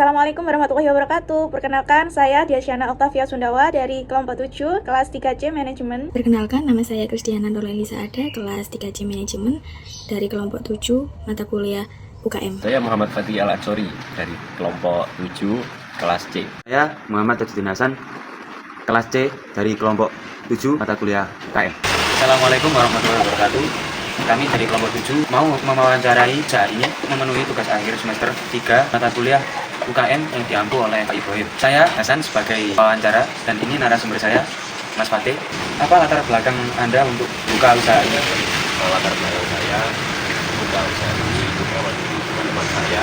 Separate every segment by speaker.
Speaker 1: Assalamualaikum warahmatullahi wabarakatuh. Perkenalkan, saya Diasyana Oktavia Sundawa dari kelompok 7, kelas 3C Manajemen.
Speaker 2: Perkenalkan, nama saya Kristiana Dorelisa Ada, kelas 3C Manajemen dari kelompok 7, mata kuliah UKM.
Speaker 3: Saya Muhammad Fatih Al-Atsori dari kelompok 7, kelas C.
Speaker 4: Saya Muhammad Tajuddin Hasan, kelas C dari kelompok 7, mata kuliah UKM.
Speaker 5: Assalamualaikum warahmatullahi wabarakatuh. Kami dari kelompok 7 mau mewawancarai saat ini memenuhi tugas akhir semester 3 mata kuliah UKM yang diampu oleh Pak Ibrahim. Saya Hasan sebagai wawancara dan ini narasumber saya, Mas Fatih. Apa latar belakang Anda untuk buka usaha ini?
Speaker 3: Latar belakang saya buka usaha ini itu berawal dari teman-teman saya.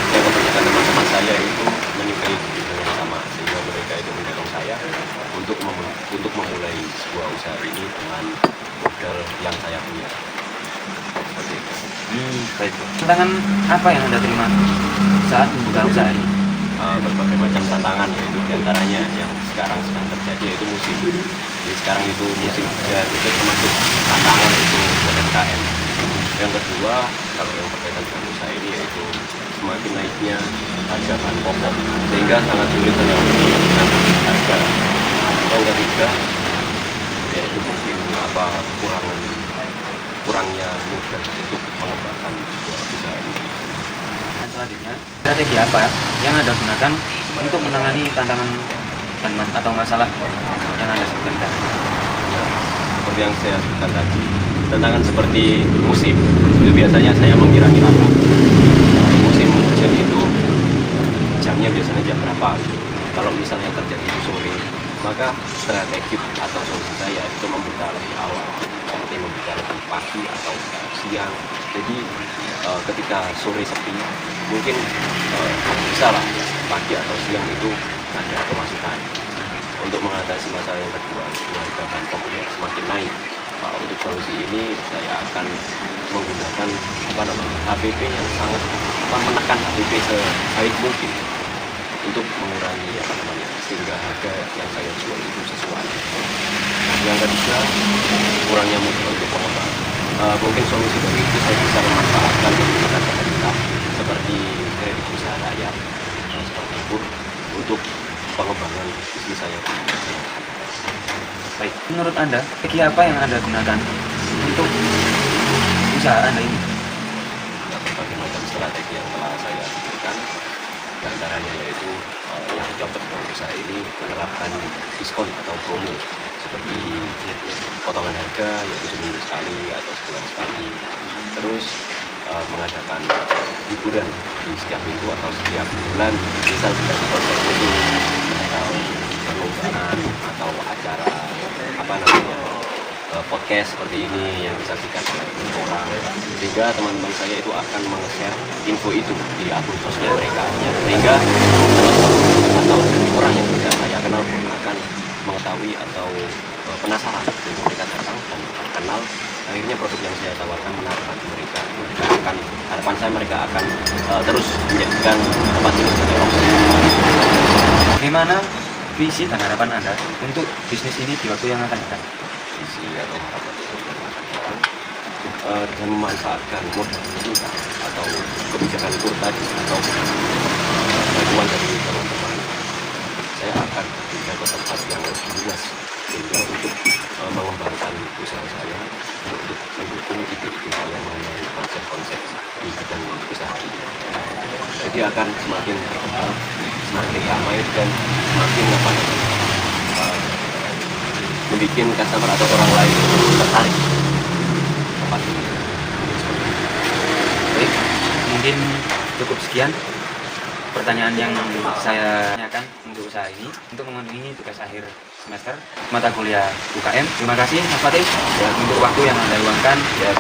Speaker 3: Yang kebanyakan teman-teman saya itu menyukai bidang yang sama, sehingga mereka itu mendorong saya untuk memulai sebuah usaha ini dengan modal yang saya punya. Seperti itu.
Speaker 5: Baik. Tantangan apa yang Anda terima saat membuka usaha ini?
Speaker 3: Berbagai macam tantangan, yaitu diantaranya yang sekarang sedang terjadi yaitu musim. Jadi sekarang itu musim hujan, itu termasuk tantangan itu buat UMKM. Yang kedua, kalau yang berkaitan dengan usaha ini yaitu semakin naiknya harga bahan pokok, sehingga sangat sulit untuk menentukan harga. Yang ketiga, yaitu mungkin kurangnya modal untuk mengembangkan sebuah usaha ini.
Speaker 5: Dan selanjutnya, strategi apa yang Anda gunakan untuk menangani tantangan dan atau masalah yang Anda sebutkan?
Speaker 3: Seperti yang saya sebutkan tadi, tantangan seperti musim itu biasanya saya mengira-ngira musim hujan itu jamnya biasanya jam berapa. Kalau misalnya terjadi itu sore, maka strategi atau solusi saya itu membuka lebih awal, seperti membuka lebih pagi atau siang. Jadi ketika sore sepi, mungkin bisa lah pagi atau siang itu ada pemasukan. Untuk mengatasi masalah yang kedua, harga bahan pokok yang semakin naik. Untuk solusi ini saya akan menggunakan HPP yang sangat menekan HPP sebaik mungkin untuk mengurangi sehingga harga yang saya jual itu sesuai. Yang ketiga, kurangnya modal untuk pengembangan. Mungkin solusi dari itu saya bisa memanfaatkan kebijakan pemerintah seperti kredit usaha rakyat seperti itu untuk pengembangan bisnis saya.
Speaker 5: Baik, menurut Anda, strategi apa yang Anda gunakan untuk usaha Anda ini?
Speaker 3: Berbagai macam strategi yang telah saya berikan, diantaranya yaitu yang cocok untuk usaha ini menerapkan diskon atau promo seperti potongan harga yaitu seminggu sekali atau sebulan sekali, terus mengadakan hiburan di setiap minggu atau setiap bulan, misal seperti konser musik atau perlombaan atau acara podcast seperti ini yang disaksikan oleh orang, sehingga teman-teman saya itu akan meng-share info itu di akun sosial mereka, sehingga atau orang yang tidak saya kenal pun akan mengetahui atau penasaran, sehingga mereka datang dan kenal. Akhirnya produk yang saya tawarkan menarik hati mereka akan, harapan saya mereka akan terus menjadikan tempat ini sebagai opsi.
Speaker 5: Bagaimana visi dan harapan Anda untuk bisnis ini di waktu yang akan datang?
Speaker 3: Visi atau harapan itu dengan memanfaatkan modal kita atau kebijakan kur tadi atau bantuan dari teman-teman, saya akan pindah ke tempat yang lebih luas sehingga untuk mengembangkan usaha saya, untuk mendukung ide-ide saya mengenai konsep-konsep di bidang usaha ini. Jadi akan semakin terkenal, semakin ramai dan semakin membuat customer atau orang lain tertarik tempat ini.
Speaker 5: Baik, mungkin cukup sekian pertanyaan yang saya tanyakan untuk usaha ini untuk memenuhi tugas akhir semester mata kuliah UKM. Terima kasih Mas Fatih untuk waktu yang Anda luangkan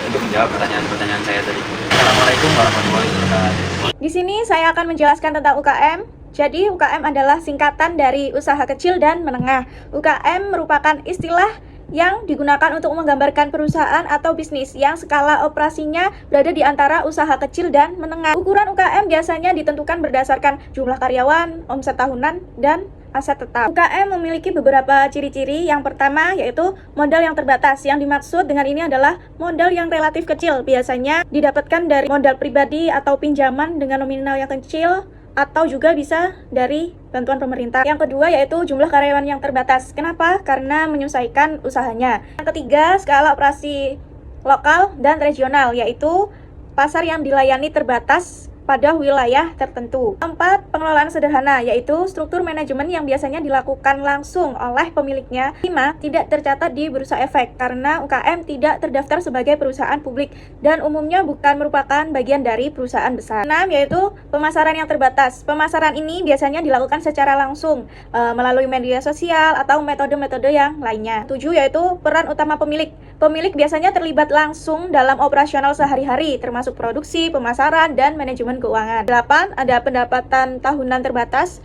Speaker 5: untuk menjawab pertanyaan-pertanyaan saya tadi. Assalamualaikum warahmatullahi wabarakatuh.
Speaker 1: Di sini saya akan menjelaskan tentang UKM. Jadi UKM adalah singkatan dari usaha kecil dan menengah. UKM merupakan istilah yang digunakan untuk menggambarkan perusahaan atau bisnis yang skala operasinya berada di antara usaha kecil dan menengah. Ukuran UKM biasanya ditentukan berdasarkan jumlah karyawan, omset tahunan, dan aset tetap. UKM memiliki beberapa ciri-ciri. Yang pertama yaitu modal yang terbatas. Yang dimaksud dengan ini adalah modal yang relatif kecil. Biasanya didapatkan dari modal pribadi atau pinjaman dengan nominal yang kecil. atau juga bisa dari bantuan pemerintah. Yang kedua yaitu jumlah karyawan yang terbatas. Kenapa? Karena menyesuaikan usahanya. Yang ketiga, skala operasi lokal dan regional, yaitu pasar yang dilayani terbatas pada wilayah tertentu. Keempat, pengelolaan sederhana, yaitu struktur manajemen yang biasanya dilakukan langsung oleh pemiliknya. 5, tidak tercatat di Bursa Efek karena UKM tidak terdaftar sebagai perusahaan publik dan umumnya bukan merupakan bagian dari perusahaan besar. 6, yaitu pemasaran yang terbatas. Pemasaran ini biasanya dilakukan secara langsung melalui media sosial atau metode-metode yang lainnya. 7, yaitu peran utama pemilik. Pemilik biasanya terlibat langsung dalam operasional sehari-hari, termasuk produksi, pemasaran, dan manajemen keuangan. 8, ada pendapatan tahunan terbatas.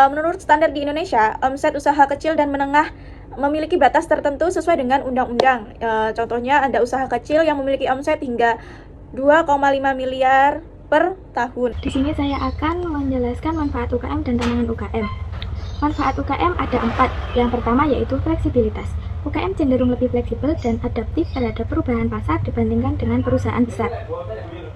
Speaker 1: Menurut standar di Indonesia, omset usaha kecil dan menengah memiliki batas tertentu sesuai dengan undang-undang. Contohnya ada usaha kecil yang memiliki omset hingga 2,5 miliar per tahun.
Speaker 2: Di sini saya akan menjelaskan manfaat UKM dan tantangan UKM. Manfaat UKM ada 4. Yang pertama yaitu fleksibilitas. UKM cenderung lebih fleksibel dan adaptif terhadap perubahan pasar dibandingkan dengan perusahaan besar.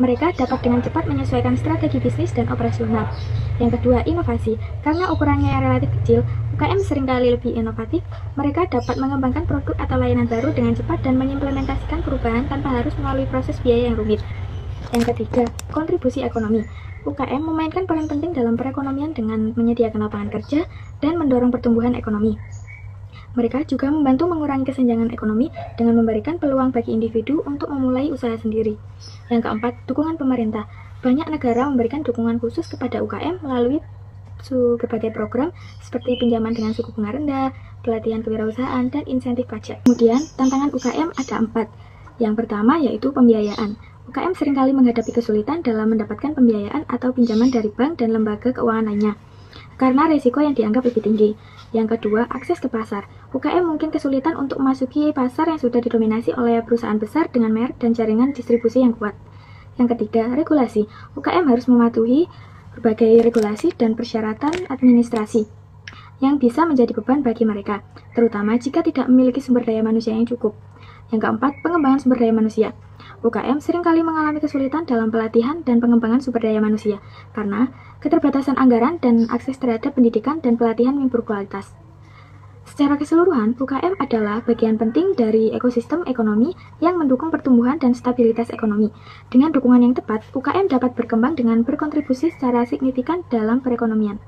Speaker 2: Mereka dapat dengan cepat menyesuaikan strategi bisnis dan operasional. Yang kedua, inovasi. Karena ukurannya yang relatif kecil, UKM seringkali lebih inovatif. Mereka dapat mengembangkan produk atau layanan baru dengan cepat dan mengimplementasikan perubahan tanpa harus melalui proses biaya yang rumit. Yang ketiga, kontribusi ekonomi. UKM memainkan peran penting dalam perekonomian dengan menyediakan lapangan kerja dan mendorong pertumbuhan ekonomi. Mereka juga membantu mengurangi kesenjangan ekonomi dengan memberikan peluang bagi individu untuk memulai usaha sendiri. Yang keempat, dukungan pemerintah. Banyak negara memberikan dukungan khusus kepada UKM melalui berbagai program seperti pinjaman dengan suku bunga rendah, pelatihan kewirausahaan, dan insentif pajak. Kemudian, tantangan UKM ada 4. Yang pertama yaitu pembiayaan. UKM seringkali menghadapi kesulitan dalam mendapatkan pembiayaan atau pinjaman dari bank dan lembaga keuangan lainnya, karena risiko yang dianggap lebih tinggi. Yang kedua, akses ke pasar. UKM mungkin kesulitan untuk memasuki pasar yang sudah didominasi oleh perusahaan besar dengan merek dan jaringan distribusi yang kuat. Yang ketiga, regulasi. UKM harus mematuhi berbagai regulasi dan persyaratan administrasi yang bisa menjadi beban bagi mereka, terutama jika tidak memiliki sumber daya manusia yang cukup. Yang keempat, pengembangan sumber daya manusia. UKM seringkali mengalami kesulitan dalam pelatihan dan pengembangan sumber daya manusia karena keterbatasan anggaran dan akses terhadap pendidikan dan pelatihan yang berkualitas. Secara keseluruhan, UKM adalah bagian penting dari ekosistem ekonomi yang mendukung pertumbuhan dan stabilitas ekonomi. Dengan dukungan yang tepat, UKM dapat berkembang dengan berkontribusi secara signifikan dalam perekonomian.